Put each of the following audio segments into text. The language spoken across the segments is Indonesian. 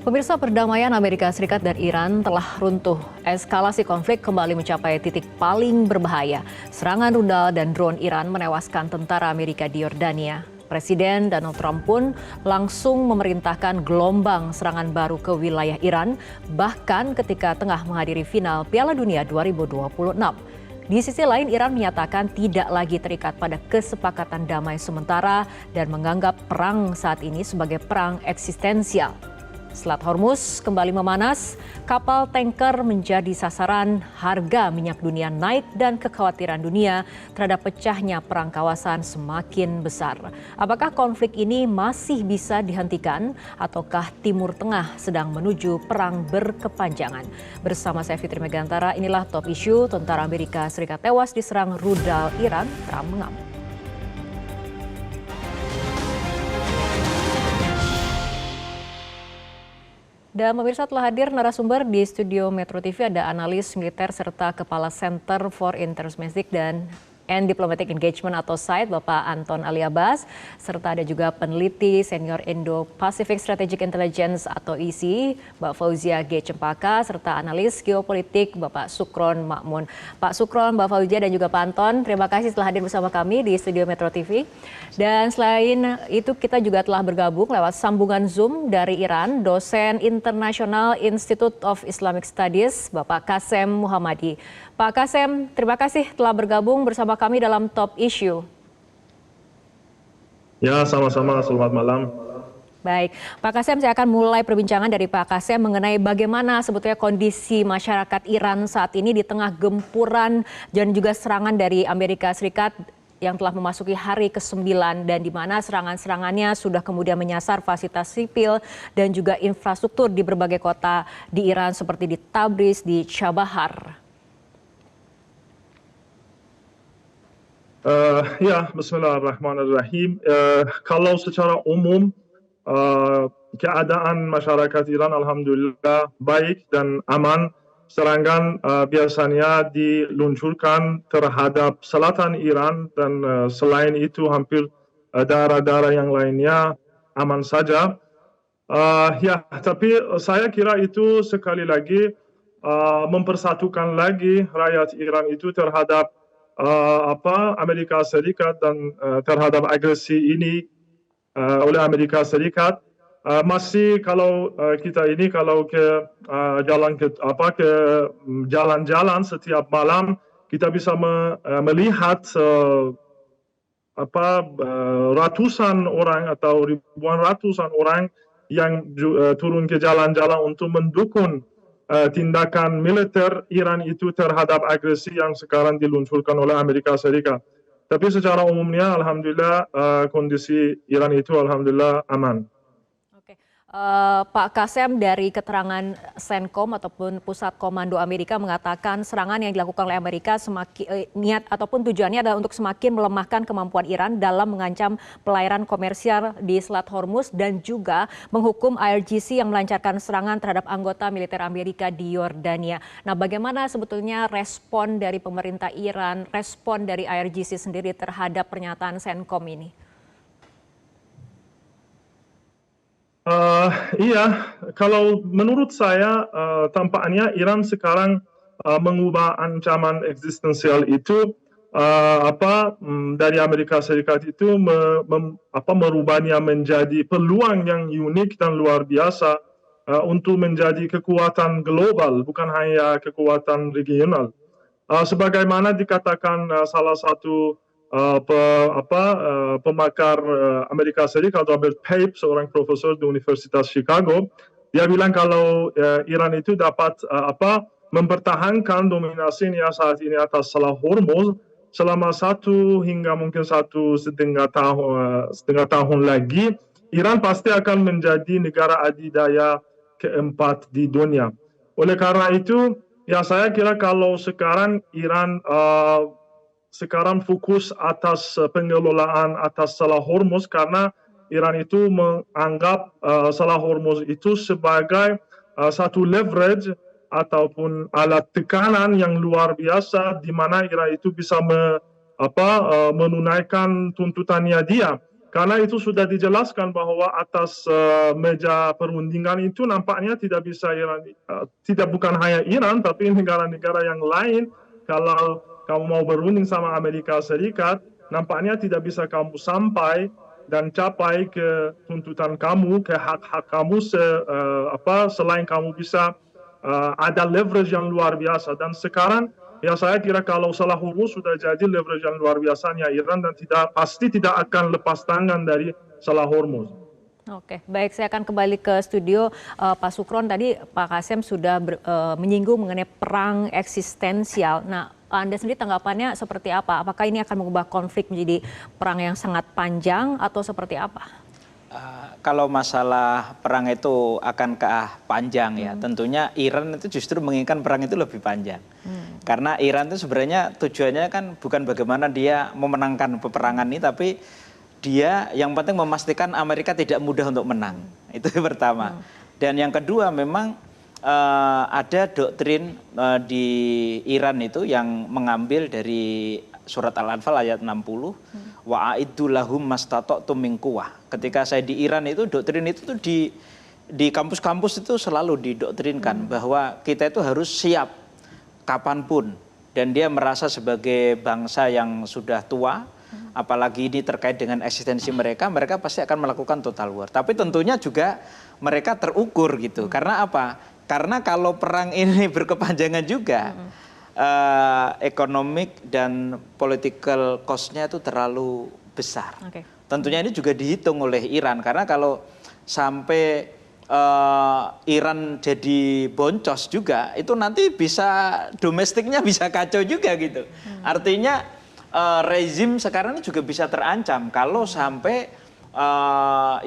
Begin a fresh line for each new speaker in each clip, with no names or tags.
Pemirsa, perdamaian Amerika Serikat dan Iran telah runtuh. Eskalasi konflik kembali mencapai titik paling berbahaya. Serangan rudal dan drone Iran menewaskan tentara Amerika di Yordania. Presiden Donald Trump pun langsung memerintahkan gelombang serangan baru ke wilayah Iran, bahkan ketika tengah menghadiri final Piala Dunia 2026. Di sisi lain, Iran menyatakan tidak lagi terikat pada kesepakatan damai sementara dan menganggap perang saat ini sebagai perang eksistensial. Selat Hormuz kembali memanas, kapal tanker menjadi sasaran, harga minyak dunia naik dan kekhawatiran dunia terhadap pecahnya perang kawasan semakin besar. Apakah konflik ini masih bisa dihentikan ataukah Timur Tengah sedang menuju perang berkepanjangan? Bersama saya Fitri Megantara, inilah top issue. Tentara Amerika Serikat tewas diserang rudal Iran, Trump mengamuk. Dan pemirsa, telah hadir narasumber di studio Metro TV, ada analis militer serta Kepala Center for Intersmestic and Diplomatic Engagement atau SIDE, Bapak Anton Ali Abbas, serta ada juga peneliti senior Indo-Pacific Strategic Intelligence atau ISI, Mbak Fauzia G. Cempaka, serta analis geopolitik Bapak Sukron Makmun. Pak Sukron, Mbak Fauzia dan juga Pak Anton, terima kasih telah hadir bersama kami di studio Metro TV. Dan selain itu kita juga telah bergabung lewat sambungan Zoom dari Iran, dosen International Institute of Islamic Studies, Bapak Kasem Muhammadi. Pak Kasem, terima kasih telah bergabung bersama kami dalam Top Issue.
Ya, sama-sama. Selamat malam.
Baik, Pak Kasem, saya akan mulai perbincangan dari Pak Kasem mengenai bagaimana sebetulnya kondisi masyarakat Iran saat ini di tengah gempuran dan juga serangan dari Amerika Serikat yang telah memasuki hari ke-9 dan di mana serangan-serangannya sudah kemudian menyasar fasilitas sipil dan juga infrastruktur di berbagai kota di Iran seperti di Tabriz, di Chabahar.
Ya, Bismillahirrahmanirrahim. Kalau secara umum keadaan masyarakat Iran alhamdulillah baik dan aman. Serangan biasanya diluncurkan terhadap selatan Iran dan selain itu hampir daerah-daerah yang lainnya aman saja. Ya, tapi saya kira itu sekali lagi mempersatukan lagi rakyat Iran itu terhadap Amerika Serikat dan terhadap agresi ini oleh Amerika Serikat. Masih kalau kita ini kalau ke jalan-jalan setiap malam kita bisa melihat ratusan orang atau ratusan orang yang turun ke jalan-jalan untuk mendukung tindakan militer Iran itu terhadap agresi yang sekarang diluncurkan oleh Amerika Serikat. Tapi secara umumnya alhamdulillah kondisi Iran itu alhamdulillah aman.
Oke. Pak Kasem, dari keterangan CENTCOM ataupun Pusat Komando Amerika mengatakan serangan yang dilakukan oleh Amerika niat ataupun tujuannya adalah untuk semakin melemahkan kemampuan Iran dalam mengancam pelayaran komersial di Selat Hormuz dan juga menghukum IRGC yang melancarkan serangan terhadap anggota militer Amerika di Yordania. Nah, bagaimana sebetulnya respon dari pemerintah Iran, respon dari IRGC sendiri terhadap pernyataan CENTCOM ini?
Iya, kalau menurut saya tampaknya Iran sekarang mengubah ancaman eksistensial itu dari Amerika Serikat itu merubahnya menjadi peluang yang unik dan luar biasa untuk menjadi kekuatan global, bukan hanya kekuatan regional. Sebagaimana dikatakan salah satu pemakar Amerika Serikat, Robert Pape, seorang profesor di Universitas Chicago, dia bilang kalau Iran itu dapat mempertahankan dominasinya saat ini atas Selat Hormuz selama 1 hingga mungkin 1,5 tahun lagi, Iran pasti akan menjadi negara adidaya keempat di dunia. Oleh karena itu, ya saya kira kalau sekarang Iran sekarang fokus atas pengelolaan atas Selat Hormuz karena Iran itu menganggap Selat Hormuz itu sebagai satu leverage ataupun alat tekanan yang luar biasa di mana Iran itu bisa menunaikan tuntutannya dia karena itu sudah dijelaskan bahwa atas meja perundingan itu nampaknya tidak bisa Iran, tidak bukan hanya Iran, tapi negara-negara yang lain. Kalau kamu mau berunding sama Amerika Serikat, nampaknya tidak bisa kamu sampai dan capai ke tuntutan kamu, ke hak-hak kamu, selain kamu bisa ada leverage yang luar biasa. Dan sekarang ya saya kira kalau salah Hormuz sudah jadi leverage yang luar biasanya Iran dan pasti tidak akan lepas tangan dari salah Hormuz.
Oke, baik, saya akan kembali ke studio. Pak Sukron, tadi Pak Kasem sudah menyinggung mengenai perang eksistensial. Nah, Anda sendiri tanggapannya seperti apa? Apakah ini akan mengubah konflik menjadi perang yang sangat panjang atau seperti apa?
Kalau masalah perang itu akankah panjang ya, tentunya Iran itu justru menginginkan perang itu lebih panjang. Karena Iran itu sebenarnya tujuannya kan bukan bagaimana dia memenangkan peperangan ini, tapi dia yang penting memastikan Amerika tidak mudah untuk menang. Itu yang pertama. Dan yang kedua memang ada doktrin di Iran itu yang mengambil dari surat Al-Anfal ayat 60. Wa'iddu lahum mastata'tum min quwwah. Ketika saya di Iran itu doktrin itu tuh di kampus-kampus itu selalu didoktrinkan bahwa kita itu harus siap kapanpun. Dan dia merasa sebagai bangsa yang sudah tua, apalagi ini terkait dengan eksistensi mereka pasti akan melakukan total war. Tapi tentunya juga mereka terukur gitu. Karena apa? Karena kalau perang ini berkepanjangan juga, economic dan political cost-nya itu terlalu besar. Tentunya ini juga dihitung oleh Iran, karena kalau sampai Iran jadi boncos juga, itu nanti bisa domestiknya bisa kacau juga gitu. Artinya rezim sekarang ini juga bisa terancam kalau sampai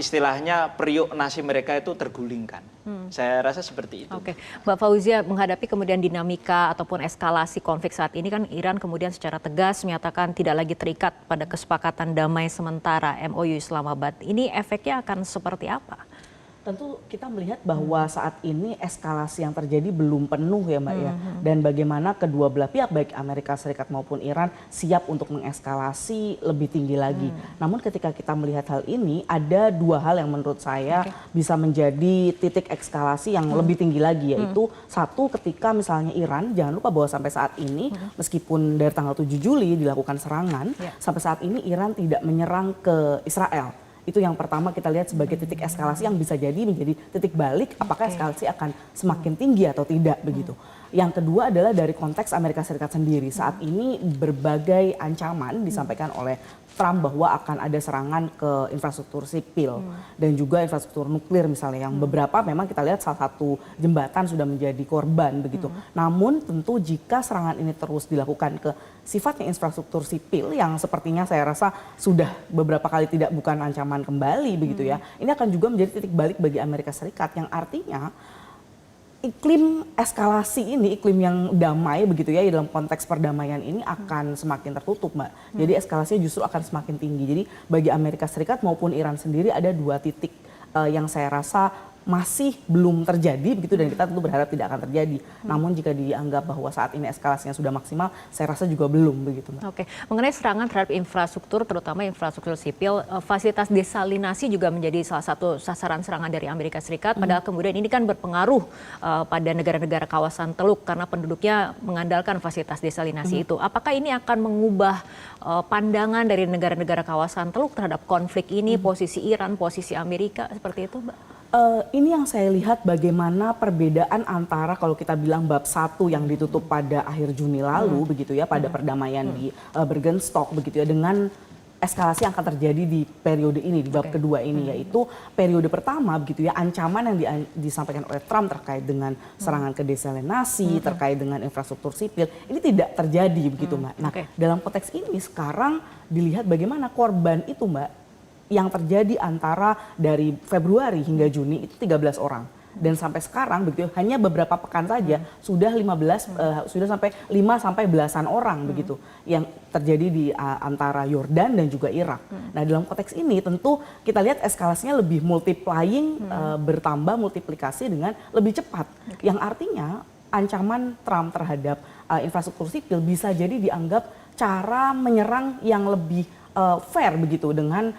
istilahnya periuk nasi mereka itu tergulingkan. Saya rasa seperti itu.
Oke, Mbak Fauzia, menghadapi kemudian dinamika ataupun eskalasi konflik saat ini kan Iran kemudian secara tegas menyatakan tidak lagi terikat pada kesepakatan damai sementara MOU Islamabad. Ini efeknya akan seperti apa?
Tentu kita melihat bahwa saat ini eskalasi yang terjadi belum penuh ya Mbak ya. Dan bagaimana kedua belah pihak baik Amerika Serikat maupun Iran siap untuk mengeskalasi lebih tinggi lagi. Namun ketika kita melihat hal ini ada dua hal yang menurut saya bisa menjadi titik eskalasi yang lebih tinggi lagi, yaitu satu, ketika misalnya Iran, jangan lupa bahwa sampai saat ini meskipun dari tanggal 7 Juli dilakukan serangan, sampai saat ini Iran tidak menyerang ke Israel. Itu yang pertama kita lihat sebagai titik eskalasi yang bisa jadi menjadi titik balik apakah eskalasi akan semakin tinggi atau tidak begitu. Yang kedua adalah dari konteks Amerika Serikat sendiri. Saat ini berbagai ancaman disampaikan oleh Trump bahwa akan ada serangan ke infrastruktur sipil dan juga infrastruktur nuklir misalnya, yang beberapa memang kita lihat salah satu jembatan sudah menjadi korban begitu. Namun tentu jika serangan ini terus dilakukan ke sifatnya infrastruktur sipil yang sepertinya saya rasa sudah beberapa kali bukan ancaman kembali begitu ya. Ini akan juga menjadi titik balik bagi Amerika Serikat, yang artinya iklim eskalasi ini, iklim yang damai begitu ya, dalam konteks perdamaian ini akan semakin tertutup Mbak. Jadi eskalasinya justru akan semakin tinggi. Jadi bagi Amerika Serikat maupun Iran sendiri ada dua titik yang saya rasa masih belum terjadi begitu, dan kita tentu berharap tidak akan terjadi. Namun jika dianggap bahwa saat ini eskalasinya sudah maksimal, saya rasa juga belum begitu Mbak.
Oke, mengenai serangan terhadap infrastruktur, terutama infrastruktur sipil, fasilitas desalinasi juga menjadi salah satu sasaran serangan dari Amerika Serikat. Padahal kemudian ini kan berpengaruh pada negara-negara kawasan Teluk karena penduduknya mengandalkan fasilitas desalinasi itu. Apakah ini akan mengubah pandangan dari negara-negara kawasan Teluk terhadap konflik ini, posisi Iran, posisi Amerika, seperti itu Mbak?
Ini yang saya lihat bagaimana perbedaan antara kalau kita bilang bab 1 yang ditutup pada akhir Juni lalu begitu ya, pada perdamaian di Bergenstock begitu ya, dengan eskalasi yang akan terjadi di periode ini, di bab kedua ini, yaitu periode pertama begitu ya, ancaman yang disampaikan oleh Trump terkait dengan serangan ke desalinasi, terkait dengan infrastruktur sipil, ini tidak terjadi begitu Mbak. Nah, dalam konteks ini sekarang dilihat bagaimana korban itu Mbak, yang terjadi antara dari Februari hingga Juni itu 13 orang. Dan sampai sekarang begitu hanya beberapa pekan saja sudah sudah sampai 5 sampai belasan orang begitu yang terjadi di antara Yordan dan juga Irak. Nah, dalam konteks ini tentu kita lihat eskalasinya lebih multiplying, bertambah multiplikasi dengan lebih cepat. Yang artinya ancaman Trump terhadap infrastruktur sipil bisa jadi dianggap cara menyerang yang lebih fair begitu dengan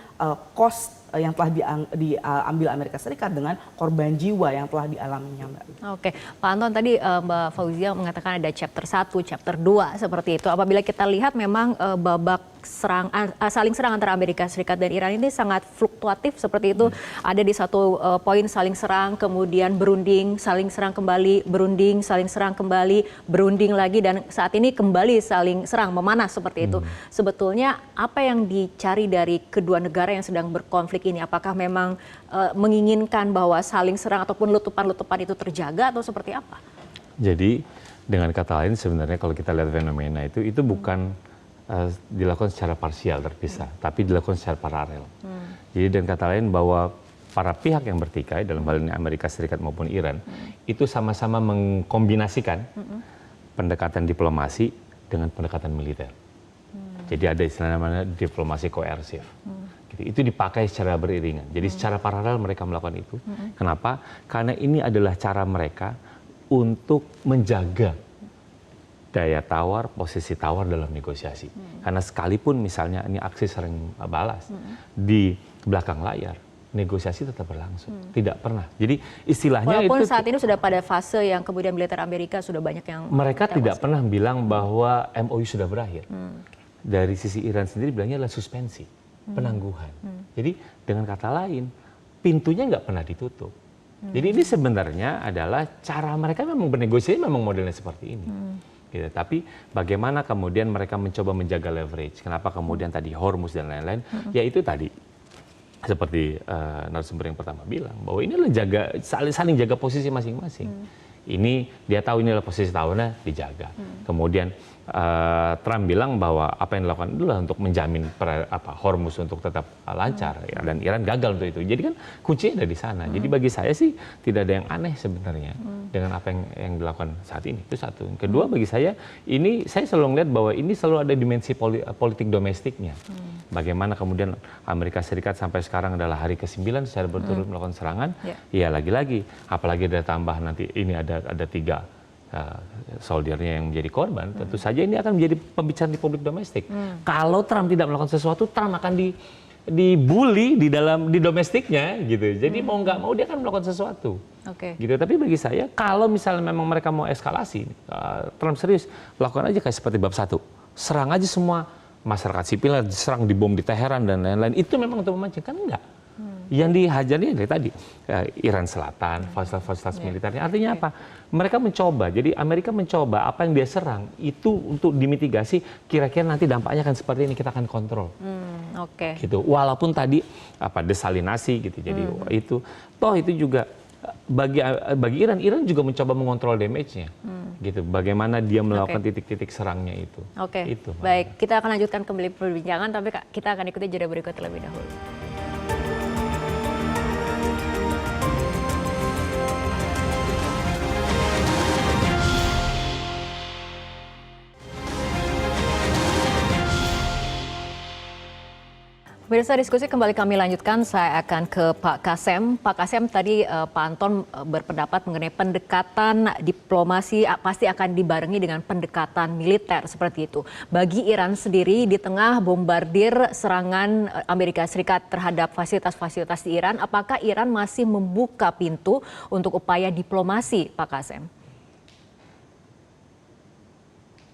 cost yang telah diambil Amerika Serikat dengan korban jiwa yang telah dialaminya, Mbak.
Oke, Pak Anton, tadi Mbak Fauzia mengatakan ada chapter 1, chapter 2 seperti itu. Apabila kita lihat memang babak saling serang antara Amerika Serikat dan Iran ini sangat fluktuatif seperti itu. Ada di satu poin saling serang, kemudian berunding, saling serang kembali, berunding, saling serang kembali, berunding lagi, dan saat ini kembali saling serang, memanas seperti itu. Sebetulnya apa yang dicari dari kedua negara yang sedang berkonflik ini? Apakah memang menginginkan bahwa saling serang ataupun letupan-letupan itu terjaga atau seperti apa?
Jadi dengan kata lain sebenarnya kalau kita lihat fenomena itu bukan dilakukan secara parsial terpisah, tapi dilakukan secara paralel. Jadi dengan kata lain bahwa para pihak yang bertikai dalam hal ini Amerika Serikat maupun Iran itu sama-sama mengkombinasikan pendekatan diplomasi dengan pendekatan militer. Jadi ada istilah namanya diplomasi koersif. Itu dipakai secara beriringan. Jadi secara paralel mereka melakukan itu. Kenapa? Karena ini adalah cara mereka untuk menjaga daya tawar, posisi tawar dalam negosiasi. Karena sekalipun misalnya ini aksi sering balas di belakang layar, negosiasi tetap berlangsung. Tidak pernah. Jadi istilahnya
walaupun
itu
saat ini sudah pada fase yang kemudian militer Amerika sudah banyak yang
mereka tidak pernah bilang bahwa MOU sudah berakhir. Dari sisi Iran sendiri bilangnya adalah suspensi, penangguhan. Jadi dengan kata lain, pintunya nggak pernah ditutup. Jadi ini sebenarnya adalah cara mereka memang bernegosiasi memang modelnya seperti ini. Gitu. Tapi bagaimana kemudian mereka mencoba menjaga leverage? Kenapa kemudian tadi Hormuz dan lain-lain? Ya itu tadi seperti narasumber yang pertama bilang bahwa ini adalah saling jaga posisi masing-masing. Ini dia tahu ini adalah posisi tawarnya dijaga. Kemudian Trump bilang bahwa apa yang dilakukan adalah untuk menjamin Hormuz untuk tetap lancar, ya, dan Iran gagal untuk itu. Jadi kan kuncinya ada di sana. Jadi bagi saya sih tidak ada yang aneh sebenarnya dengan apa yang dilakukan saat ini. Itu satu. Yang kedua bagi saya ini saya selalu melihat bahwa ini selalu ada dimensi politik domestiknya. Bagaimana kemudian Amerika Serikat sampai sekarang adalah hari ke-9 secara berturut melakukan serangan. Ya lagi-lagi apalagi ada tambah nanti ini ada 3 soldiernya yang menjadi korban, tentu saja ini akan menjadi pembicaraan di publik domestik. Kalau Trump tidak melakukan sesuatu, Trump akan dibully di domestiknya, gitu. Jadi mau nggak mau dia akan melakukan sesuatu. Gitu. Tapi bagi saya, kalau misalnya memang mereka mau eskalasi, Trump serius, lakukan aja kayak seperti bab 1. Serang aja semua masyarakat sipil, diserang, dibom di Teheran dan lain-lain. Itu memang untuk memancing, kan enggak. Yang dihajarnya dari tadi Iran Selatan, fasilitas militernya. Artinya apa? Mereka mencoba. Jadi Amerika mencoba apa yang dia serang itu untuk dimitigasi. Kira-kira nanti dampaknya akan seperti ini, kita akan kontrol. Gitu. Walaupun tadi desalinasi gitu. Jadi itu toh itu juga bagi Iran juga mencoba mengontrol damage-nya. Gitu. Bagaimana dia melakukan titik-titik serangnya itu. Itu.
Baik, kita akan lanjutkan kembali perbincangan, tapi kita akan ikuti jeda berikut terlebih dahulu. Pemirsa, diskusi kembali kami lanjutkan. Saya akan ke Pak Kasem. Pak Kasem, tadi Pak Anton berpendapat mengenai pendekatan diplomasi pasti akan dibarengi dengan pendekatan militer seperti itu. Bagi Iran sendiri di tengah bombardir serangan Amerika Serikat terhadap fasilitas-fasilitas di Iran, apakah Iran masih membuka pintu untuk upaya diplomasi, Pak Kasem?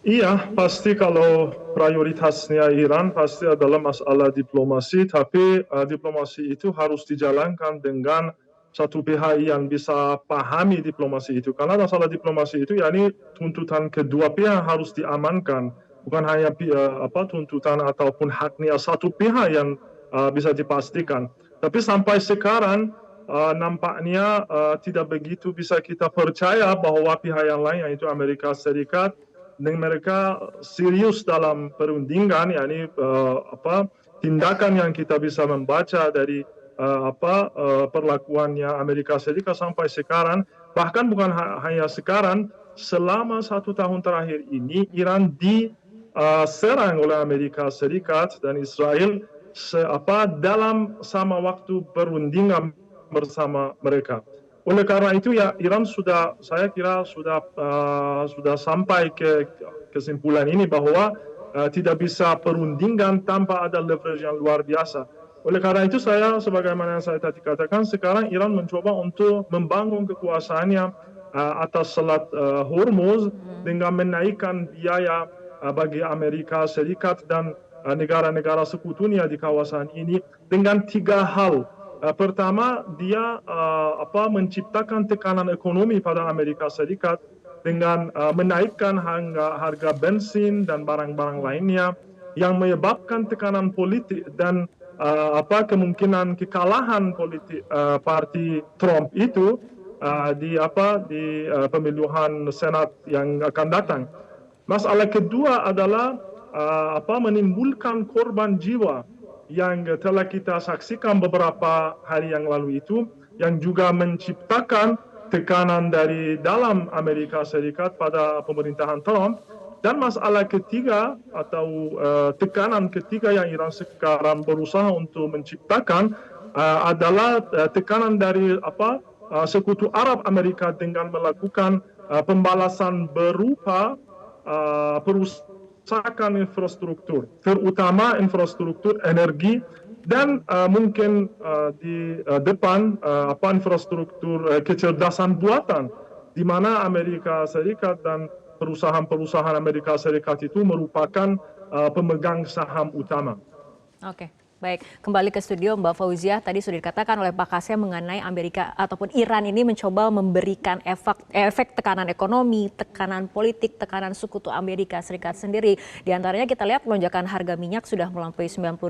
Iya, pasti kalau prioritasnya Iran pasti adalah masalah diplomasi, tapi diplomasi itu harus dijalankan dengan satu pihak yang bisa pahami diplomasi itu. Karena masalah diplomasi itu yakni tuntutan kedua pihak harus diamankan, bukan hanya tuntutan ataupun haknya satu pihak yang bisa dipastikan. Tapi sampai sekarang nampaknya tidak begitu bisa kita percaya bahwa pihak yang lain, yaitu Amerika Serikat, dan mereka serius dalam perundingan, yakni tindakan yang kita bisa membaca dari perlakuannya Amerika Serikat sampai sekarang, bahkan bukan hanya sekarang, selama 1 tahun terakhir ini Iran diserang oleh Amerika Serikat dan Israel dalam sama waktu perundingan bersama mereka. Oleh karena itu ya Iran saya kira sudah sampai ke kesimpulan ini bahwa tidak bisa perundingan tanpa ada leverage yang luar biasa. Oleh karena itu saya, sebagaimana yang saya tadi katakan, sekarang Iran mencoba untuk membangun kekuasaannya atas Selat Hormuz dengan menaikkan biaya bagi Amerika Serikat dan negara-negara sekutunya di kawasan ini dengan 3 hal. Pertama, dia menciptakan tekanan ekonomi pada Amerika Serikat dengan menaikkan harga bensin dan barang-barang lainnya yang menyebabkan tekanan politik dan kemungkinan kekalahan politik parti Trump itu di pemilihan Senat yang akan datang. Masalah kedua adalah menimbulkan korban jiwa yang telah kita saksikan beberapa hari yang lalu itu, yang juga menciptakan tekanan dari dalam Amerika Serikat pada pemerintahan Trump. Dan masalah ketiga atau tekanan ketiga yang Iran sekarang berusaha untuk menciptakan adalah tekanan dari Sekutu Arab Amerika dengan melakukan pembalasan berupa perusakan infrastruktur, terutama infrastruktur energi dan mungkin di depan infrastruktur kecerdasan buatan, di mana Amerika Serikat dan perusahaan-perusahaan Amerika Serikat itu merupakan pemegang saham utama.
Oke. Baik, kembali ke studio Mbak Fauziah. Tadi sudah dikatakan oleh Pak Kasem mengenai Amerika ataupun Iran ini mencoba memberikan efek tekanan ekonomi, tekanan politik, tekanan sekutu Amerika Serikat sendiri. Di antaranya kita lihat lonjakan harga minyak sudah melampaui $90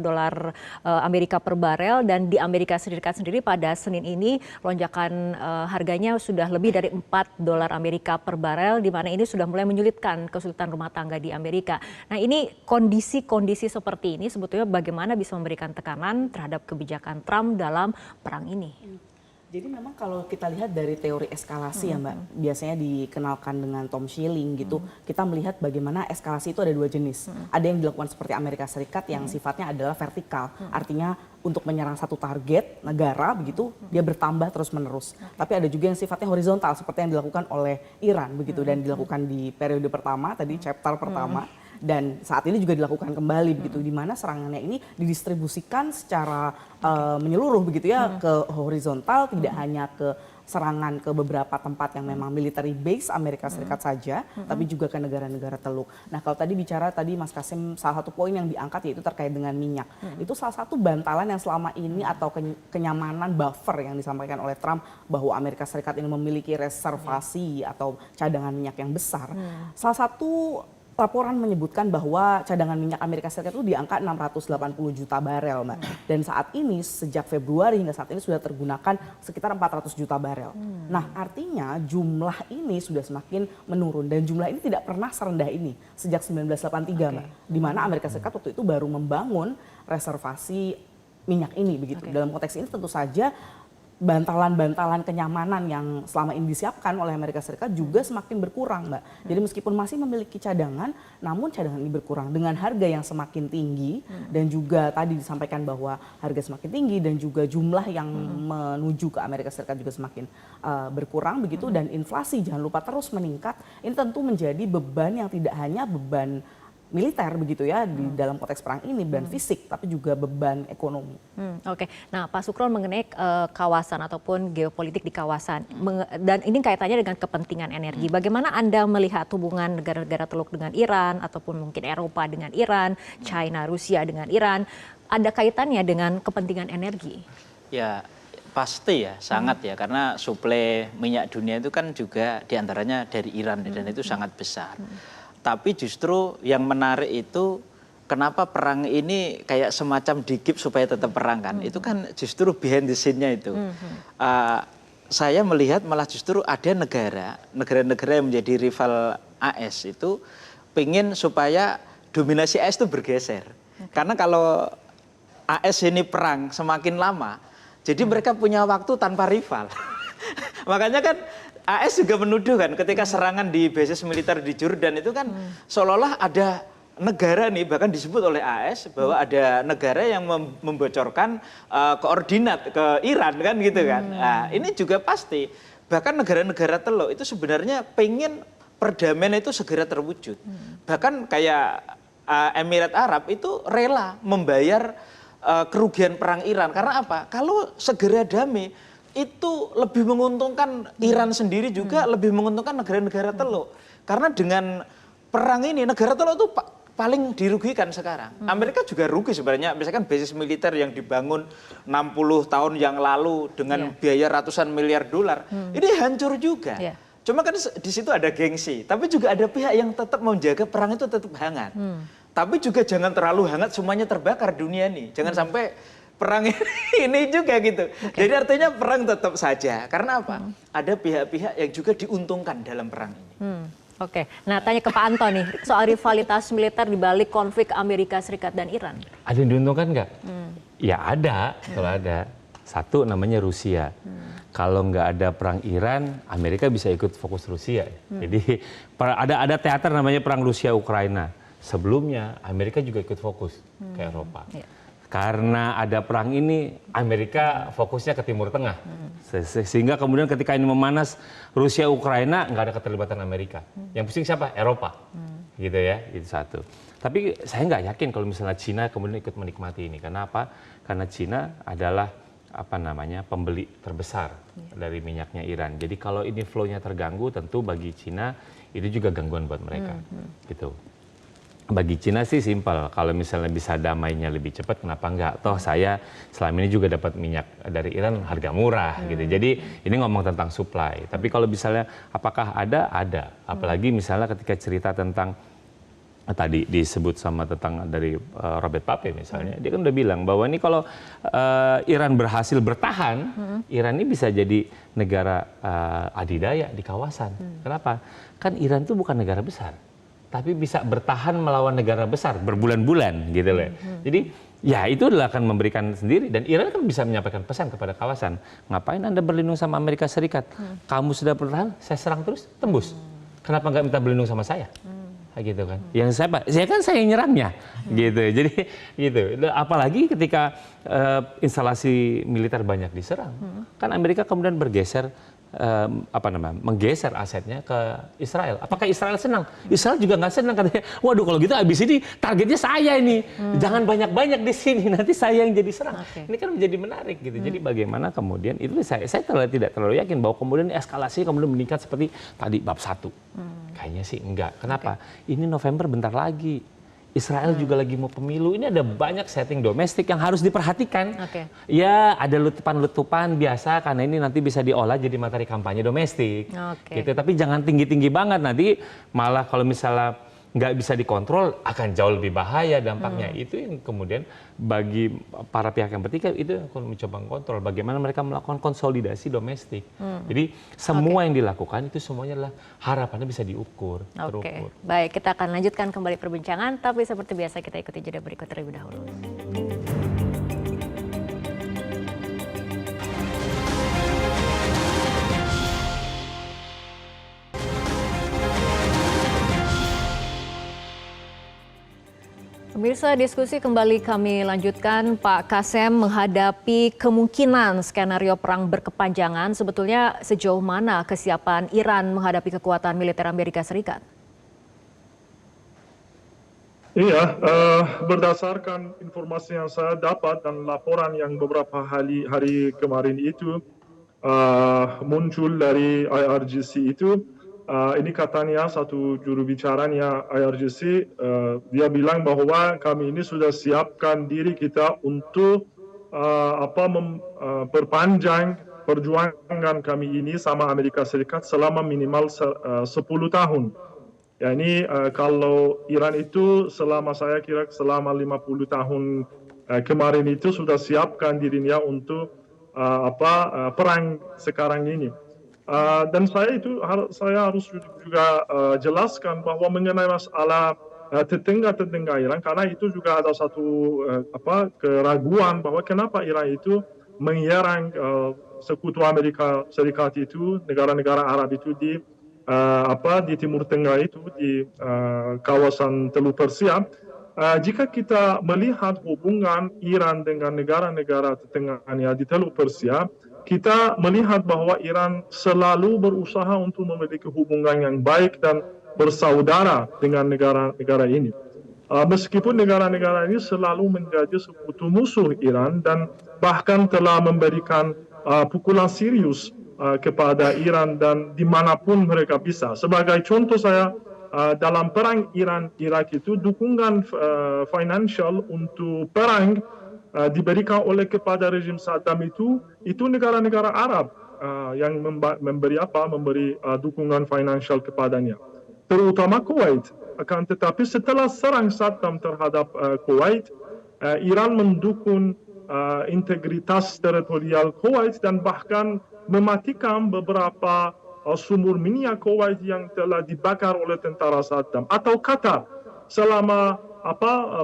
Amerika per barel, dan di Amerika Serikat sendiri pada Senin ini lonjakan harganya sudah lebih dari $4 Amerika per barel, di mana ini sudah mulai menyulitkan kesulitan rumah tangga di Amerika. Nah, ini kondisi-kondisi seperti ini sebetulnya bagaimana bisa memberikan tekanan terhadap kebijakan Trump dalam perang ini.
Jadi memang kalau kita lihat dari teori eskalasi ya Mbak, biasanya dikenalkan dengan Tom Schilling gitu, kita melihat bagaimana eskalasi itu ada 2 jenis. Ada yang dilakukan seperti Amerika Serikat yang sifatnya adalah vertikal, artinya untuk menyerang satu target negara begitu, dia bertambah terus menerus. Tapi ada juga yang sifatnya horizontal seperti yang dilakukan oleh Iran begitu, dan dilakukan di periode pertama, tadi chapter pertama. Dan saat ini juga dilakukan kembali begitu, di mana serangannya ini didistribusikan secara menyeluruh begitu ya, ke horizontal, tidak hanya ke serangan ke beberapa tempat yang memang military base Amerika Serikat saja, tapi juga ke negara-negara teluk. Nah, kalau tadi bicara tadi Mas Kasem, salah satu poin yang diangkat yaitu terkait dengan minyak. Itu salah satu bantalan yang selama ini atau kenyamanan buffer yang disampaikan oleh Trump bahwa Amerika Serikat ini memiliki reservasi atau cadangan minyak yang besar. Salah satu laporan menyebutkan bahwa cadangan minyak Amerika Serikat itu di angka 680 juta barel, Mbak. Dan saat ini sejak Februari hingga saat ini sudah tergunakan sekitar 400 juta barel. Nah, artinya jumlah ini sudah semakin menurun, dan jumlah ini tidak pernah serendah ini sejak 1983, Mbak. Di mana Amerika Serikat waktu itu baru membangun reservasi minyak ini begitu. Dalam konteks ini tentu saja bantalan-bantalan kenyamanan yang selama ini disiapkan oleh Amerika Serikat juga semakin berkurang, Mbak. Jadi meskipun masih memiliki cadangan, namun cadangan ini berkurang dengan harga yang semakin tinggi, dan juga tadi disampaikan bahwa harga semakin tinggi dan juga jumlah yang menuju ke Amerika Serikat juga semakin berkurang begitu, dan inflasi jangan lupa terus meningkat. Ini tentu menjadi beban yang tidak hanya beban militer begitu ya di dalam konteks perang ini, beban fisik tapi juga beban ekonomi.
Oke. Nah, Pak Sukron, mengenai kawasan ataupun geopolitik di kawasan, dan ini kaitannya dengan kepentingan energi. Bagaimana Anda melihat hubungan negara-negara teluk dengan Iran ataupun mungkin Eropa dengan Iran, China, Rusia dengan Iran, ada kaitannya dengan kepentingan energi?
Ya, pasti ya, sangat ya, karena suplai minyak dunia itu kan juga diantaranya dari Iran, dan itu sangat besar. Tapi justru yang menarik itu kenapa perang ini kayak semacam dikip supaya tetap perang kan. Itu kan justru behind the scene-nya itu. Saya melihat malah justru ada negara-negara yang menjadi rival AS itu pengen supaya dominasi AS itu bergeser. Karena kalau AS ini perang semakin lama, jadi mereka punya waktu tanpa rival. Makanya kan AS juga menuduh kan ketika serangan di basis militer di Jordan itu kan seolah-olah ada negara nih, bahkan disebut oleh AS bahwa ada negara yang membocorkan koordinat ke Iran kan gitu kan. Nah, ini juga pasti bahkan negara-negara teluk itu sebenarnya pengen perdamaian itu segera terwujud. Bahkan kayak Emirat Arab itu rela membayar kerugian perang Iran. Karena apa? Kalau segera damai, itu lebih menguntungkan Iran sendiri juga, lebih menguntungkan negara-negara Teluk. Karena dengan perang ini, negara Teluk itu paling dirugikan sekarang. Amerika juga rugi sebenarnya. Misalkan basis militer yang dibangun 60 tahun yang lalu dengan biaya ratusan miliar dolar, ini hancur juga. Cuma kan di situ ada gengsi, tapi juga ada pihak yang tetap menjaga perang itu tetap hangat. Tapi juga jangan terlalu hangat semuanya terbakar dunia ini. Jangan sampai perang ini juga gitu. Jadi artinya perang tetap saja. Karena apa? Ada pihak-pihak yang juga diuntungkan dalam perang ini.
Oke, nah tanya ke Pak Anton nih, soal rivalitas militer di balik konflik Amerika Serikat dan Iran.
Ada yang diuntungkan nggak? Ya ada, kalau ada. Satu namanya Rusia. Kalau nggak ada perang Iran, Amerika bisa ikut fokus Rusia. Jadi ada teater namanya perang Rusia-Ukraina. Sebelumnya Amerika juga ikut fokus ke Eropa. Karena ada perang ini, Amerika fokusnya ke Timur Tengah. Sehingga kemudian ketika ini memanas Rusia-Ukraina, nggak ada keterlibatan Amerika. Yang pusing siapa? Eropa. Gitu ya, itu satu. Tapi saya nggak yakin kalau misalnya Cina kemudian ikut menikmati ini. Karena apa? Karena Cina adalah pembeli terbesar dari minyaknya Iran. Jadi kalau ini flow-nya terganggu, tentu bagi Cina itu juga gangguan buat mereka. Gitu. Bagi Cina sih simpel, kalau misalnya bisa damainya lebih cepat, kenapa enggak? Toh saya selama ini juga dapat minyak dari Iran harga murah gitu. Jadi ini ngomong tentang supply. Tapi kalau misalnya apakah ada? Ada. Apalagi misalnya ketika cerita tentang tadi disebut sama tentang dari Robert Pape misalnya, dia kan udah bilang bahwa ini kalau Iran berhasil bertahan, Iran ini bisa jadi negara adidaya di kawasan. Kenapa? Kan Iran itu bukan negara besar, tapi bisa bertahan melawan negara besar berbulan-bulan gitu loh. Jadi ya itu adalah akan memberikan sendiri, dan Iran kan bisa menyampaikan pesan kepada kawasan. Ngapain Anda berlindung sama Amerika Serikat? Kamu sudah bertahan, saya serang terus, tembus. Kenapa nggak minta berlindung sama saya? Gitu kan. Yang saya yang nyerangnya gitu. Jadi gitu. Apalagi ketika instalasi militer banyak diserang, kan Amerika kemudian bergeser menggeser asetnya ke Israel. Apakah Israel senang? Israel juga nggak senang, katanya. Waduh, kalau gitu abis ini targetnya saya ini. Jangan banyak-banyak di sini, nanti saya yang jadi serang. Ini kan menjadi menarik gitu. Jadi bagaimana kemudian itu saya tidak terlalu yakin bahwa kemudian eskalasi kemudian meningkat seperti tadi bab 1. Kayaknya sih enggak. Kenapa? Ini November bentar lagi. Israel juga lagi mau pemilu. Ini ada banyak setting domestik yang harus diperhatikan. Ya, ada letupan-letupan biasa karena ini nanti bisa diolah jadi materi kampanye domestik. Gitu. Tapi jangan tinggi-tinggi banget, nanti malah kalau misalnya nggak bisa dikontrol akan jauh lebih bahaya dampaknya. Itu yang kemudian bagi para pihak yang bertikai itu akan mencoba mengontrol bagaimana mereka melakukan konsolidasi domestik. Jadi semua yang dilakukan itu semuanya adalah harapannya bisa diukur, terukur.
Baik, kita akan lanjutkan kembali perbincangan, tapi seperti biasa kita ikuti jeda berikut terlebih dahulu. Pemirsa, diskusi kembali kami lanjutkan. Pak Kasem, menghadapi kemungkinan skenario perang berkepanjangan, sebetulnya sejauh mana kesiapan Iran menghadapi kekuatan militer Amerika Serikat?
Iya, berdasarkan informasi yang saya dapat dan laporan yang beberapa hari kemarin itu muncul dari IRGC itu, ini katanya satu juru bicaranya IRGC, dia bilang bahwa kami ini sudah siapkan diri kita untuk perpanjang perjuangan kami ini sama Amerika Serikat selama minimal 10 tahun. Ya, ini kalau Iran itu selama 50 tahun kemarin itu sudah siapkan dirinya untuk perang sekarang ini. Dan saya harus juga jelaskan bahwa mengenai masalah tetangga Iran, karena itu juga ada satu keraguan bahwa kenapa Iran itu menyerang sekutu Amerika Serikat itu, negara-negara Arab itu di Timur Tengah itu, di kawasan Teluk Persia. Jika kita melihat hubungan Iran dengan negara-negara tetangganya di Teluk Persia, kita melihat bahwa Iran selalu berusaha untuk memiliki hubungan yang baik dan bersaudara dengan negara-negara ini. meskipun negara-negara ini selalu menjadi sekutu musuh Iran dan bahkan telah memberikan pukulan serius kepada Iran dan dimanapun mereka bisa. Sebagai contoh saya, dalam perang Iran-Irak itu dukungan financial untuk perang diberikan oleh kepada rezim Saddam itu negara-negara Arab yang memberi dukungan financial kepadanya, terutama Kuwait. Akan tetapi setelah serang Saddam terhadap Kuwait, Iran mendukung integritas teritorial Kuwait dan bahkan mematikan beberapa sumur minyak Kuwait yang telah dibakar oleh tentara Saddam. Atau Qatar, selama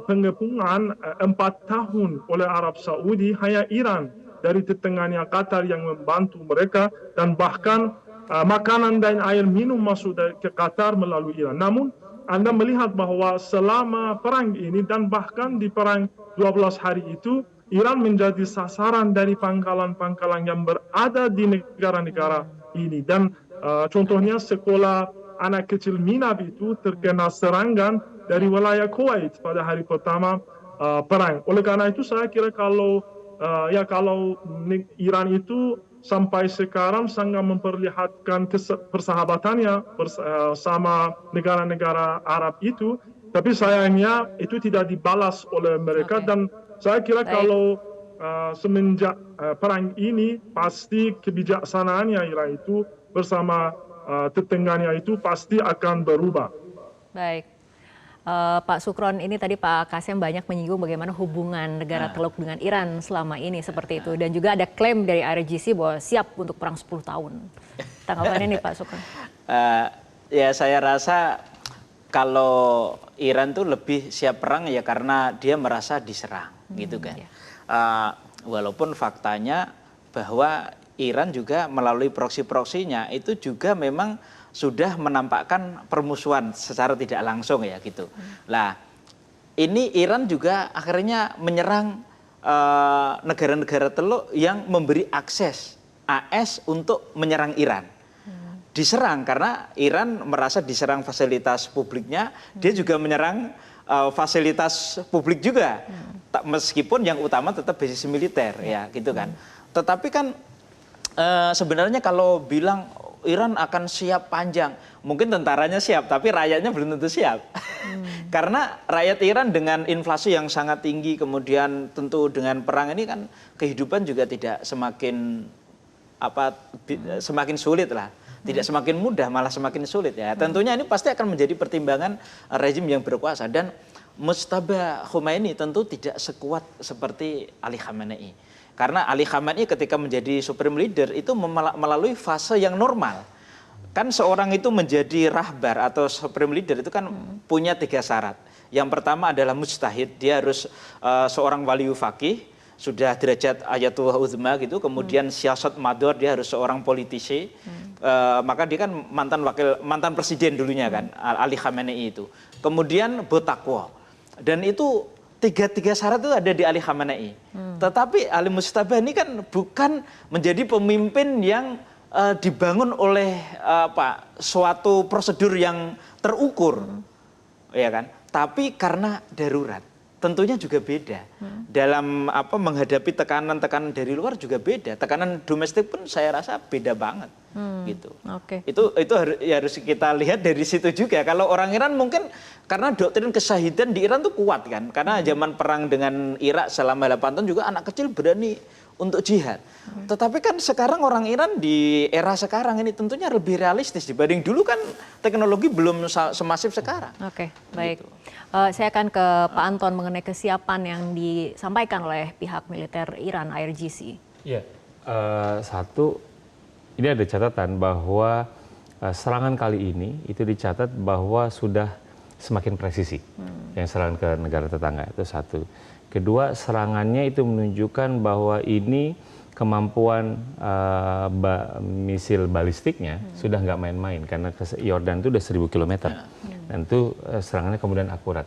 pengepungan 4 tahun oleh Arab Saudi, hanya Iran dari tetangga Qatar yang membantu mereka, dan bahkan makanan dan air minum masuk ke Qatar melalui Iran. Namun Anda melihat bahwa selama perang ini dan bahkan di perang 12 hari itu, Iran menjadi sasaran dari pangkalan-pangkalan yang berada di negara-negara ini. Dan contohnya sekolah anak kecil Minab itu terkena serangan dari wilayah Kuwait pada hari pertama perang. Oleh karena itu saya kira kalau Iran itu sampai sekarang sangat memperlihatkan persahabatannya bersama negara-negara Arab itu, tapi sayangnya itu tidak dibalas oleh mereka. Dan saya kira kalau semenjak perang ini pasti kebijaksanaannya Iran itu bersama tetangganya itu pasti akan berubah.
Baik. Pak Sukron, ini tadi Pak Kasem banyak menyinggung bagaimana hubungan negara Teluk dengan Iran selama ini seperti itu. Dan juga ada klaim dari IRGC bahwa siap untuk perang 10 tahun. Tanggapannya nih Pak Sukron.
Ya saya rasa kalau Iran tuh lebih siap perang ya karena dia merasa diserang gitu kan. Walaupun faktanya bahwa Iran juga melalui proksi-proksinya itu juga memang sudah menampakkan permusuhan secara tidak langsung ya gitu. Lah, ini Iran juga akhirnya menyerang negara-negara Teluk yang memberi akses AS untuk menyerang Iran. Diserang karena Iran merasa diserang fasilitas publiknya, dia juga menyerang fasilitas publik juga. Meskipun yang utama tetap basis militer ya gitu kan. Tetapi kan sebenarnya kalau bilang Iran akan siap panjang, mungkin tentaranya siap, tapi rakyatnya belum tentu siap. Karena rakyat Iran dengan inflasi yang sangat tinggi, kemudian tentu dengan perang ini kan kehidupan juga tidak semakin semakin sulit lah, tidak semakin mudah, malah semakin sulit ya. Tentunya ini pasti akan menjadi pertimbangan rezim yang berkuasa, dan Mujtaba Khomeini tentu tidak sekuat seperti Ali Khamenei. Karena Ali Khamenei ketika menjadi supreme leader itu melalui fase yang normal. Kan seorang itu menjadi rahbar atau supreme leader itu kan punya 3 syarat. Yang pertama adalah mujtahid, dia harus seorang waliyu faqih, sudah derajat ayatullah uzma gitu. Kemudian siyasat mador, dia harus seorang politisi. Maka dia kan mantan presiden dulunya kan, Ali Khamenei itu. Kemudian bertakwa. Dan itu tiga syarat itu ada di Ali Khamenei. Tetapi Ali Mujtaba ini kan bukan menjadi pemimpin yang dibangun oleh suatu prosedur yang terukur, ya kan? Tapi karena darurat, tentunya juga beda. Dalam menghadapi tekanan-tekanan dari luar juga beda. Tekanan domestik pun saya rasa beda banget, gitu. Itu harus kita lihat dari situ juga. Kalau orang Iran mungkin karena doktrin kesyahidan di Iran tuh kuat kan. Karena zaman perang dengan Irak selama 8 tahun juga anak kecil berani untuk jihad. Tetapi kan sekarang orang Iran di era sekarang ini tentunya lebih realistis dibanding dulu kan teknologi belum semasif sekarang.
Baik. Saya akan ke Pak Anton mengenai kesiapan yang disampaikan oleh pihak militer Iran, IRGC.
Ya, satu, ini ada catatan bahwa serangan kali ini itu dicatat bahwa sudah semakin presisi yang serangan ke negara tetangga, itu satu. Kedua, serangannya itu menunjukkan bahwa ini kemampuan misil balistiknya sudah nggak main-main, karena Yordan itu udah 1000 km. Dan itu serangannya kemudian akurat.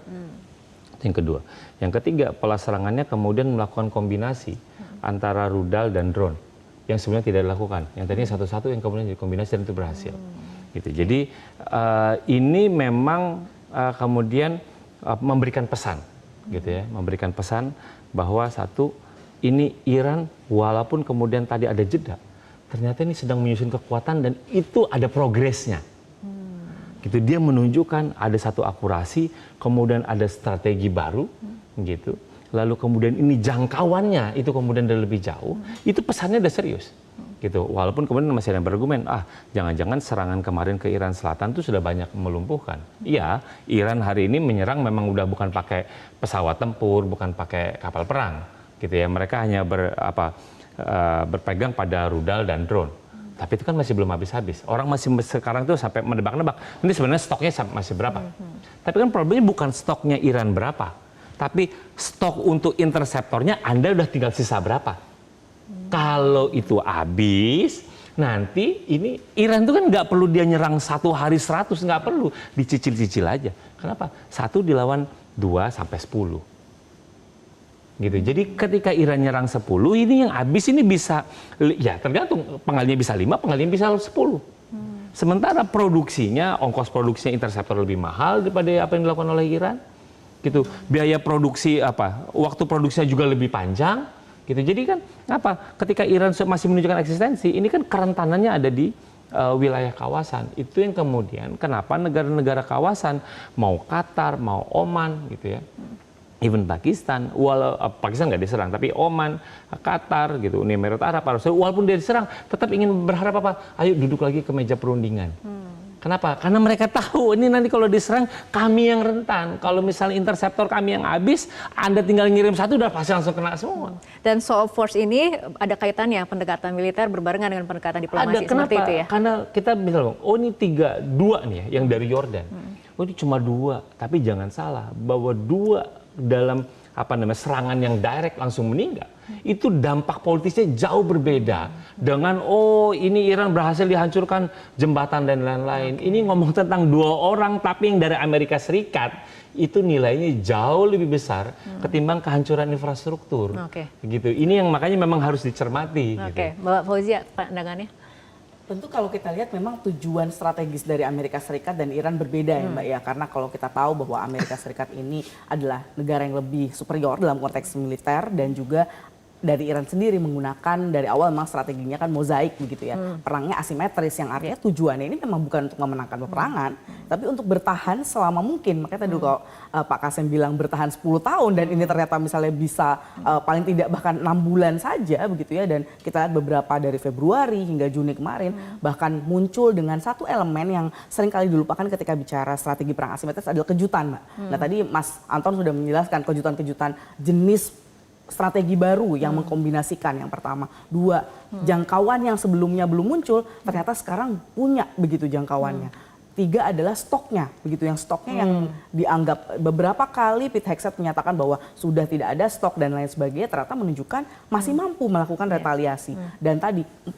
Yang kedua. Yang ketiga, pola serangannya kemudian melakukan kombinasi antara rudal dan drone yang sebenarnya tidak dilakukan. Yang tadinya satu-satu yang kemudian dikombinasi dan itu berhasil. Gitu. Jadi ini memang kemudian memberikan pesan, gitu ya, memberikan pesan bahwa satu, ini Iran walaupun kemudian tadi ada jeda, ternyata ini sedang menyusun kekuatan dan itu ada progresnya. Gitu, dia menunjukkan ada satu akurasi, kemudian ada strategi baru, gitu. Lalu kemudian ini jangkauannya itu kemudian udah lebih jauh, itu pesannya udah serius. Gitu. Walaupun kemudian masih ada yang berargumen, jangan-jangan serangan kemarin ke Iran Selatan itu sudah banyak melumpuhkan. Iya, Iran hari ini menyerang memang udah bukan pakai pesawat tempur, bukan pakai kapal perang, gitu ya. Mereka hanya berpegang pada rudal dan drone. Tapi itu kan masih belum habis-habis. Orang masih sekarang tuh sampai menebak-nebak, ini sebenarnya stoknya masih berapa. Tapi kan problemnya bukan stoknya Iran berapa, tapi stok untuk interceptornya Anda udah tinggal sisa berapa. Kalau itu habis, nanti ini Iran itu kan nggak perlu dia nyerang 1 hari 100, nggak perlu, dicicil-cicil aja. Kenapa? 1 dilawan 2 sampai 10. Gitu. Jadi ketika Iran nyerang 10, ini yang habis ini bisa, ya tergantung, pengalinya bisa 5, pengalinya bisa 10. Sementara produksinya, ongkos produksinya interceptor lebih mahal daripada apa yang dilakukan oleh Iran. Gitu. Biaya produksi waktu produksinya juga lebih panjang. Gitu. Jadi kan ketika Iran masih menunjukkan eksistensi, ini kan kerentanannya ada di wilayah kawasan. Itu yang kemudian kenapa negara-negara kawasan, mau Qatar, mau Oman, gitu ya. Even Pakistan, Pakistan nggak diserang, tapi Oman, Qatar, gitu, Uni Emirat Arab, walaupun dia diserang, tetap ingin berharap ayo duduk lagi ke meja perundingan. Kenapa? Karena mereka tahu ini nanti kalau diserang kami yang rentan. Kalau misalnya interceptor kami yang habis, Anda tinggal ngirim 1 udah pasti langsung kena semua.
Dan show of force ini ada kaitannya pendekatan militer berbarengan dengan pendekatan diplomasi seperti itu ya?
Karena kita misalnya, ini 2 nih ya, yang dari Yordan. Ini cuma 2, tapi jangan salah bahwa 2 dalam serangan yang direct langsung meninggal, itu dampak politisnya jauh berbeda dengan ini Iran berhasil dihancurkan jembatan dan lain-lain. Ini ngomong tentang 2 orang tapi yang dari Amerika Serikat, itu nilainya jauh lebih besar ketimbang kehancuran infrastruktur. Gitu. Ini yang makanya memang harus dicermati. Gitu.
Mbak Fauzia, pandangannya?
Tentu kalau kita lihat memang tujuan strategis dari Amerika Serikat dan Iran berbeda ya Mbak ya. Karena kalau kita tahu bahwa Amerika Serikat ini adalah negara yang lebih superior dalam konteks militer, dan juga dari Iran sendiri menggunakan dari awal memang strateginya kan mozaik begitu ya. Perangnya asimetris, yang artinya tujuannya ini memang bukan untuk memenangkan peperangan, tapi untuk bertahan selama mungkin. Makanya tadi kalau Pak Kasem bilang bertahan 10 tahun dan ini ternyata misalnya bisa paling tidak bahkan 6 bulan saja begitu ya. Dan kita lihat beberapa dari Februari hingga Juni kemarin bahkan muncul dengan satu elemen yang sering kali dilupakan ketika bicara strategi perang asimetris adalah kejutan, Mbak. Nah tadi Mas Anton sudah menjelaskan kejutan-kejutan jenis strategi baru yang mengkombinasikan, yang pertama. 2, jangkauan yang sebelumnya belum muncul ternyata sekarang punya begitu jangkauannya. 3 adalah stoknya, begitu, yang stoknya yang dianggap beberapa kali Pete Hegseth menyatakan bahwa sudah tidak ada stok dan lain sebagainya, ternyata menunjukkan masih mampu melakukan retaliasi. Dan tadi 4,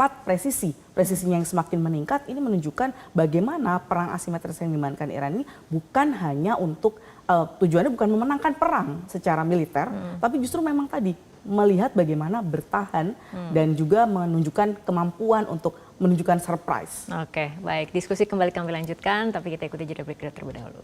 presisinya yang semakin meningkat, ini menunjukkan bagaimana perang asimetris yang dimainkan Iran ini bukan hanya untuk tujuannya bukan memenangkan perang secara militer, tapi justru memang tadi melihat bagaimana bertahan dan juga menunjukkan kemampuan untuk menunjukkan surprise.
Oke, baik. Diskusi kembali kami lanjutkan, tapi kita ikuti jeda break terlebih dahulu.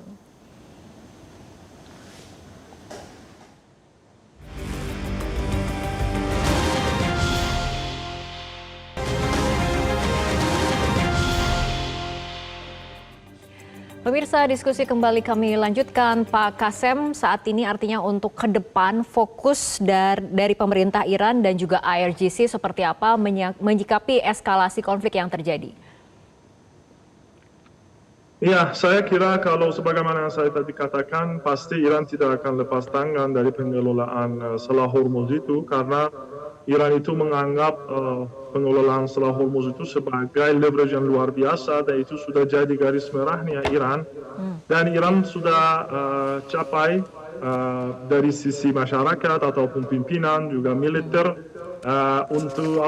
Pemirsa, diskusi kembali kami lanjutkan. Pak Kasem, saat ini artinya untuk ke depan fokus dari pemerintah Iran dan juga IRGC seperti apa menyikapi eskalasi konflik yang terjadi?
Ya, saya kira kalau sebagaimana saya tadi katakan, pasti Iran tidak akan lepas tangan dari pengelolaan Selat Hormuz itu, karena Iran itu menganggap pengelolaan Selat Hormuz itu sebagai leverage yang luar biasa, dan itu sudah jadi garis merahnya Iran. Dan Iran sudah capai dari sisi masyarakat ataupun pimpinan juga militer untuk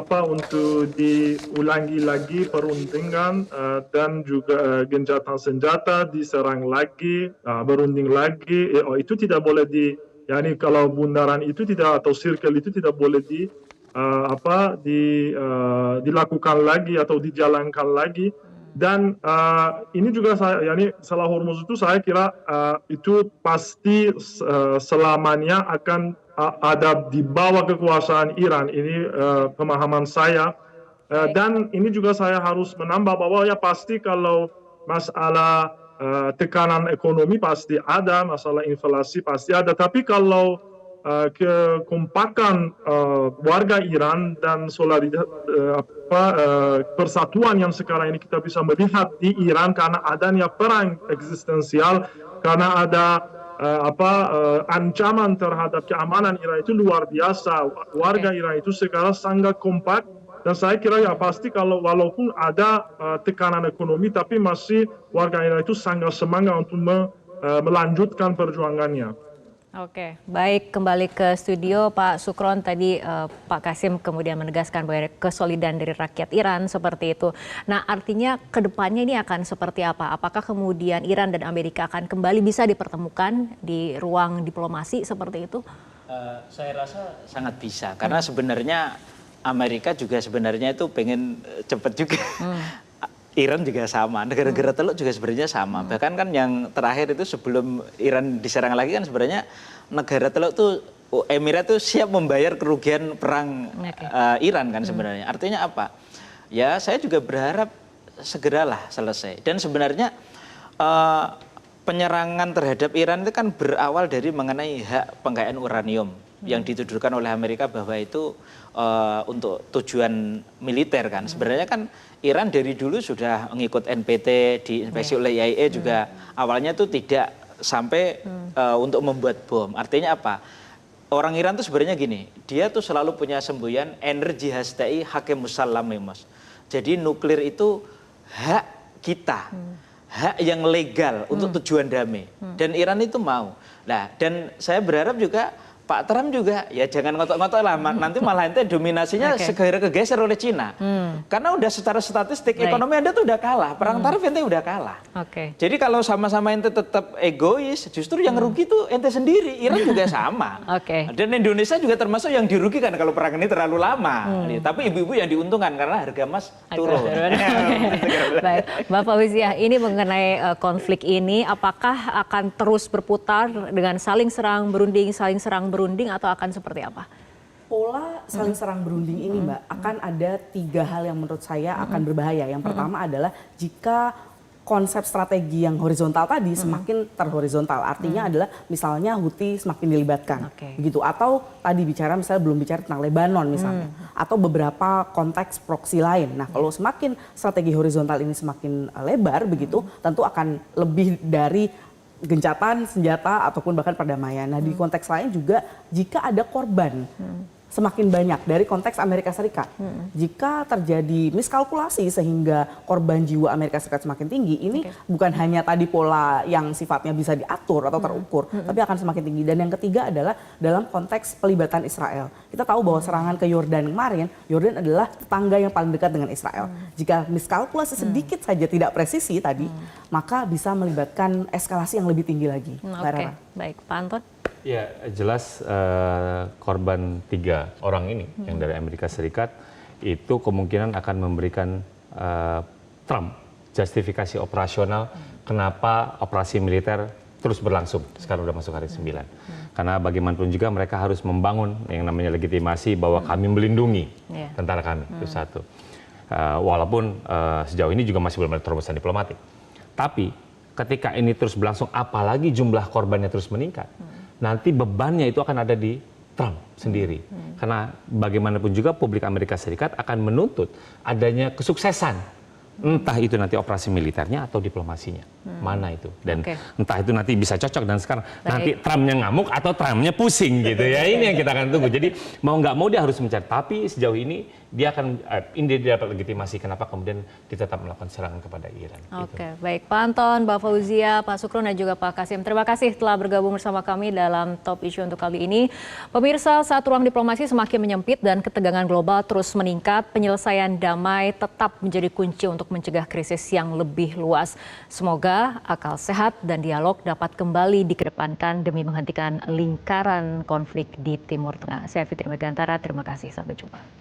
diulangi lagi perundingan dan juga gencatan senjata, diserang lagi, berunding lagi. Itu tidak boleh kalau bundaran itu tidak, atau circle itu tidak boleh dilakukan lagi atau dijalankan lagi. Dan ini juga setelah Hormuz itu saya kira itu pasti selamanya akan ada di bawah kekuasaan Iran. Ini pemahaman saya. Dan ini juga saya harus menambah bahwa ya pasti kalau masalah tekanan ekonomi pasti ada, masalah inflasi pasti ada. Tapi kalau kekompakan warga Iran dan persatuan yang sekarang ini kita bisa melihat di Iran karena adanya perang eksistensial, karena ada ancaman terhadap keamanan Iran itu luar biasa. Warga Iran itu sekarang sangat kompak. Dan saya kira ya pasti kalau walaupun ada tekanan ekonomi, tapi masih warga Iran itu sangat semangat untuk melanjutkan perjuangannya.
Oke, baik, kembali ke studio Pak Sukron. Tadi Pak Kasim kemudian menegaskan bahwa kesolidan dari rakyat Iran seperti itu. Nah, artinya ke depannya ini akan seperti apa? Apakah kemudian Iran dan Amerika akan kembali bisa dipertemukan di ruang diplomasi seperti itu?
Saya rasa sangat bisa, karena sebenarnya Amerika juga sebenarnya itu pengen cepet juga. Iran juga sama, negara-negara Teluk juga sebenarnya sama. Bahkan kan yang terakhir itu sebelum Iran diserang lagi kan sebenarnya negara Teluk tuh Emirat tuh siap membayar kerugian perang Iran kan sebenarnya. Artinya apa? Ya saya juga berharap segeralah selesai. Dan sebenarnya penyerangan terhadap Iran itu kan berawal dari mengenai hak pengkayaan uranium yang dituduhkan oleh Amerika bahwa itu untuk tujuan militer kan. Sebenarnya kan Iran dari dulu sudah mengikut NPT, diinspeksi oleh IAEA juga awalnya itu tidak sampai untuk membuat bom. Artinya apa? Orang Iran tuh sebenarnya gini, dia tuh selalu punya semboyan energi hastai hakim musallam memos. Jadi nuklir itu hak kita, hak yang legal untuk tujuan damai. Dan Iran itu mau. Nah, dan saya berharap juga Pak Trump juga ya jangan ngotot-ngotot lah, nanti malah ente dominasinya segera kegeser oleh Cina. Karena udah secara statistik ekonomi Anda tuh udah kalah, perang tarif ente udah kalah. Jadi kalau sama-sama ente tetap egois, justru yang rugi tuh ente sendiri, Iran juga sama. Dan Indonesia juga termasuk yang dirugikan kalau perang ini terlalu lama. Tapi ibu-ibu yang diuntungkan karena harga emas turun.
Baik, Mbak Fauziah, ini mengenai konflik ini, apakah akan terus berputar dengan saling serang berunding atau akan seperti apa?
Pola saling serang berunding ini Mbak, akan ada 3 hal yang menurut saya akan berbahaya. Yang pertama adalah jika konsep strategi yang horizontal tadi semakin terhorizontal. Artinya adalah misalnya Houthi semakin dilibatkan. Begitu. Atau tadi bicara misalnya belum bicara tentang Lebanon misalnya. Atau beberapa konteks proksi lain. Nah kalau semakin strategi horizontal ini semakin lebar begitu, tentu akan lebih dari gencatan senjata ataupun bahkan perdamaian. Nah di konteks lain juga jika ada korban semakin banyak dari konteks Amerika Serikat. Jika terjadi miskalkulasi sehingga korban jiwa Amerika Serikat semakin tinggi, ini bukan hanya tadi pola yang sifatnya bisa diatur atau terukur, tapi akan semakin tinggi. Dan yang ketiga adalah dalam konteks pelibatan Israel. Kita tahu bahwa serangan ke Yordan kemarin, Yordan adalah tetangga yang paling dekat dengan Israel. Jika miskalkulasi sedikit saja tidak presisi tadi, maka bisa melibatkan eskalasi yang lebih tinggi lagi.
Baik, Pak Anton.
Ya, jelas korban 3 orang ini yang dari Amerika Serikat itu kemungkinan akan memberikan Trump justifikasi operasional kenapa operasi militer terus berlangsung. Sekarang udah masuk hari 9. Karena bagaimanapun juga mereka harus membangun yang namanya legitimasi bahwa kami melindungi tentara kami. Itu satu. Walaupun sejauh ini juga masih belum ada terobosan diplomatik. Tapi ketika ini terus berlangsung, apalagi jumlah korbannya terus meningkat, nanti bebannya itu akan ada di Trump sendiri. Karena bagaimanapun juga publik Amerika Serikat akan menuntut adanya kesuksesan. Entah itu nanti operasi militernya atau diplomasinya. Mana itu. Dan entah itu nanti bisa cocok dan sekarang nanti Trumpnya ngamuk atau Trumpnya pusing gitu ya. Ini yang kita akan tunggu. Jadi mau nggak mau dia harus mencari. Tapi sejauh ini dia akan dia dapat legitimasi kenapa kemudian dia tetap melakukan serangan kepada Iran.
Baik Pak Anton, Mbak Fauziah, Pak Sukron dan juga Pak Kasim. Terima kasih telah bergabung bersama kami dalam Top Issue untuk kali ini. Pemirsa, saat ruang diplomasi semakin menyempit dan ketegangan global terus meningkat, penyelesaian damai tetap menjadi kunci untuk mencegah krisis yang lebih luas. Semoga akal sehat dan dialog dapat kembali dikedepankan demi menghentikan lingkaran konflik di Timur Tengah. Saya Fitri Megantara, terima kasih. Sampai jumpa.